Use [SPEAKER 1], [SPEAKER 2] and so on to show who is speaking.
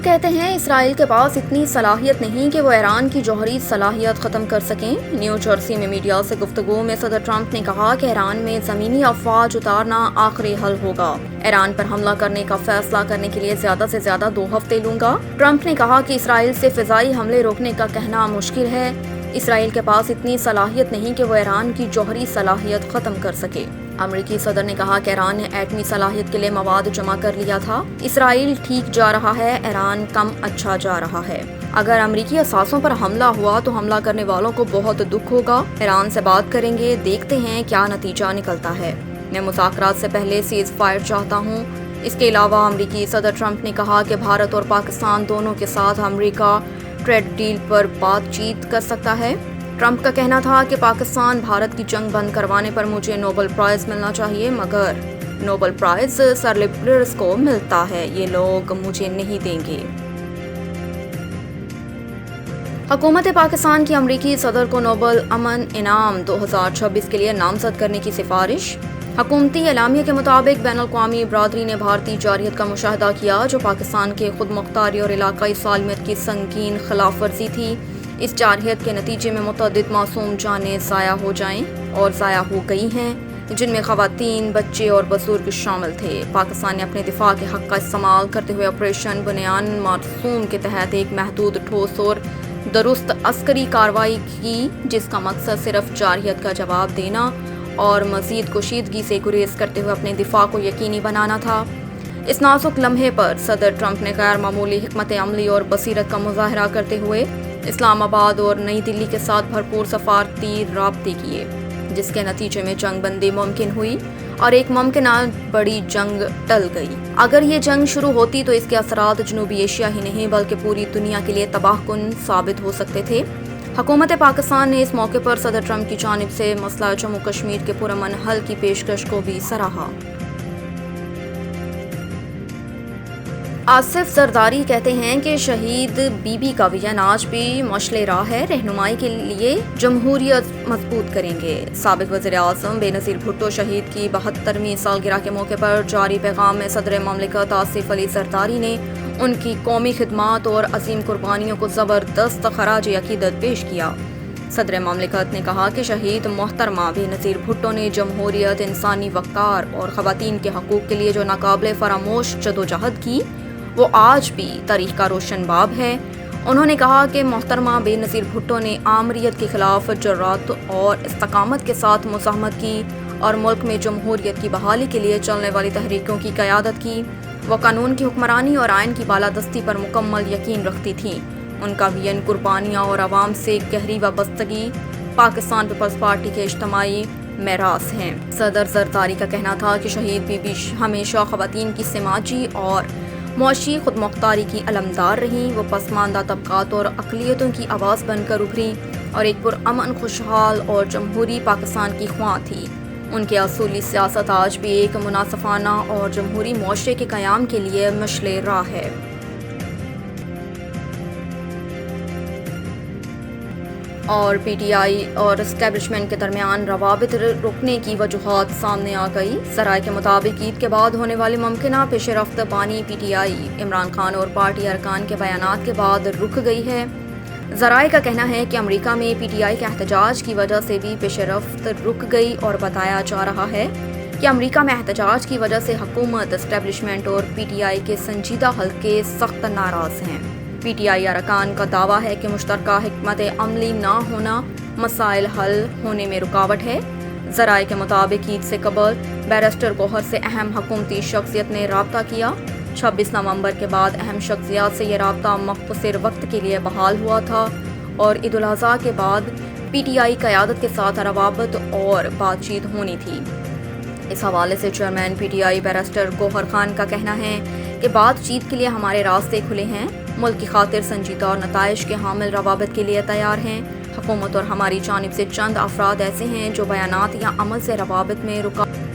[SPEAKER 1] Trump کہتے ہیں اسرائیل کے پاس اتنی صلاحیت نہیں کہ وہ ایران کی جوہری صلاحیت ختم کر سکیں۔ نیو جرسی میں میڈیا سے گفتگو میں صدر ٹرمپ نے کہا کہ ایران میں زمینی افواج اتارنا آخری حل ہوگا۔ ایران پر حملہ کرنے کا فیصلہ کرنے کے لیے زیادہ سے زیادہ 2 ہفتے لوں گا۔ ٹرمپ نے کہا کہ اسرائیل سے فضائی حملے روکنے کا کہنا مشکل ہے۔ اسرائیل کے پاس اتنی صلاحیت نہیں کہ وہ ایران کی جوہری صلاحیت ختم کر سکے۔ امریکی صدر نے کہا کہ ایران نے ایٹمی صلاحیت کے لیے مواد جمع کر لیا تھا۔ اسرائیل ٹھیک جا رہا ہے، ایران کم اچھا جا رہا ہے۔ اگر امریکی اثاثوں پر حملہ ہوا تو حملہ کرنے والوں کو بہت دکھ ہوگا۔ ایران سے بات کریں گے، دیکھتے ہیں کیا نتیجہ نکلتا ہے۔ میں مذاکرات سے پہلے سیز فائر چاہتا ہوں۔ اس کے علاوہ امریکی صدر ٹرمپ نے کہا کہ بھارت اور پاکستان دونوں کے ساتھ امریکہ ٹریڈ ڈیل پر بات چیت کر سکتا ہے۔ ٹرمپ کا کہنا تھا کہ پاکستان بھارت کی جنگ بند کروانے پر مجھے نوبل پرائز ملنا چاہیے، مگر نوبل پرائز سر لیبرس کو ملتا ہے، یہ لوگ مجھے نہیں دیں گے۔ حکومت پاکستان کی امریکی صدر کو نوبل امن انعام 2026 کے لیے نامزد کرنے کی سفارش۔ حکومتی اعلامیہ کے مطابق بین الاقوامی برادری نے بھارتی جارحیت کا مشاہدہ کیا جو پاکستان کے خود مختاری اور علاقائی سالمیت کی سنگین خلاف ورزی تھی۔ اس جارحیت کے نتیجے میں متعدد معصوم جانیں ضائع ہو جائیں اور ضائع ہو گئی ہیں، جن میں خواتین، بچے اور بزرگ شامل تھے۔ پاکستان نے اپنے دفاع کے حق کا استعمال کرتے ہوئے آپریشن بنیان معصوم کے تحت ایک محدود، ٹھوس اور درست عسکری کارروائی کی، جس کا مقصد صرف جارحیت کا جواب دینا اور مزید کشیدگی سے گریز کرتے ہوئے اپنے دفاع کو یقینی بنانا تھا۔ اس نازک لمحے پر صدر ٹرمپ نے غیر معمولی حکمت عملی اور بصیرت کا مظاہرہ کرتے ہوئے اسلام آباد اور نئی دلی کے ساتھ بھرپور سفارتی رابطے کیے، جس کے نتیجے میں جنگ بندی ممکن ہوئی اور ایک ممکنہ بڑی جنگ ٹل گئی۔ اگر یہ جنگ شروع ہوتی تو اس کے اثرات جنوبی ایشیا ہی نہیں بلکہ پوری دنیا کے لیے تباہ کن ثابت ہو سکتے تھے۔ حکومت پاکستان نے اس موقع پر صدر ٹرمپ کی جانب سے مسئلہ جموں کشمیر کے پرامن حل کی پیشکش کو بھی سراہا۔ آصف زرداری کہتے ہیں کہ شہید بی بی کا وژن آج بھی مشعل راہ ہے، رہنمائی کے لیے جمہوریت مضبوط کریں گے۔ سابق وزیر اعظم بے نظیر بھٹو شہید کی 72ویں سالگرہ کے موقع پر جاری پیغام میں صدر مملکت آصف علی زرداری نے ان کی قومی خدمات اور عظیم قربانیوں کو زبردست خراج عقیدت پیش کیا۔ صدر مملکت نے کہا کہ شہید محترمہ بے نظیر بھٹو نے جمہوریت، انسانی وقار اور خواتین کے حقوق کے لیے جو ناقابل فراموش جدوجہد کی، وہ آج بھی تاریخ کا روشن باب ہے۔ انہوں نے کہا کہ محترمہ بے نظیر بھٹو نے آمریت کے خلاف جرات اور استقامت کے ساتھ مزاحمت کی اور ملک میں جمہوریت کی بحالی کے لیے چلنے والی تحریکوں کی قیادت کی۔ وہ قانون کی حکمرانی اور آئین کی بالادستی پر مکمل یقین رکھتی تھیں۔ ان کا وژن، قربانیاں اور عوام سے گہری وابستگی پاکستان پیپلز پارٹی کے اجتماعی میراث ہیں۔ صدر زرداری کا کہنا تھا کہ شہید بی بی ہمیشہ خواتین کی سماجی اور معاشی خود مختاری کی علمدار رہیں۔ وہ پسماندہ طبقات اور اقلیتوں کی آواز بن کر ابھری اور ایک پرامن، خوشحال اور جمہوری پاکستان کی خواہاں تھی۔ ان کے اصولی سیاست آج بھی ایک منصفانہ اور جمہوری معاشرے کے قیام کے لیے مشعل راہ ہے۔ اور پی ٹی آئی اور اسٹیبلشمنٹ کے درمیان روابط رکنے کی وجوہات سامنے آ گئی۔ ذرائع کے مطابق عید کے بعد ہونے والی ممکنہ پیش رفت بانی پی ٹی آئی عمران خان اور پارٹی ارکان کے بیانات کے بعد رک گئی ہے۔ ذرائع کا کہنا ہے کہ امریکہ میں پی ٹی آئی کے احتجاج کی وجہ سے بھی پیش رفت رک گئی اور بتایا جا رہا ہے کہ امریکہ میں احتجاج کی وجہ سے حکومت، اسٹیبلشمنٹ اور پی ٹی آئی کے سنجیدہ حلقے سخت ناراض ہیں۔ پی ٹی آئی ارکان کا دعویٰ ہے کہ مشترکہ حکمت عملی نہ ہونا مسائل حل ہونے میں رکاوٹ ہے۔ ذرائع کے مطابق عید سے قبل بیرسٹر گوہر سے اہم حکومتی شخصیت نے رابطہ کیا۔ 26 نومبر کے بعد اہم شخصیات سے یہ رابطہ مختصر وقت کے لیے بحال ہوا تھا اور عید الاضحیٰ کے بعد پی ٹی آئی قیادت کے ساتھ روابط اور بات چیت ہونی تھی۔ اس حوالے سے chairman P T I barrister Gohar Khan کا کہنا ہے کہ بات چیت کے لیے ہمارے راستے کھلے ہیں، ملک کی خاطر سنجیدہ اور نتائج کے حامل روابط کے لیے تیار ہیں۔ حکومت اور ہماری جانب سے چند افراد ایسے ہیں جو بیانات یا عمل سے روابط میں رکاوٹ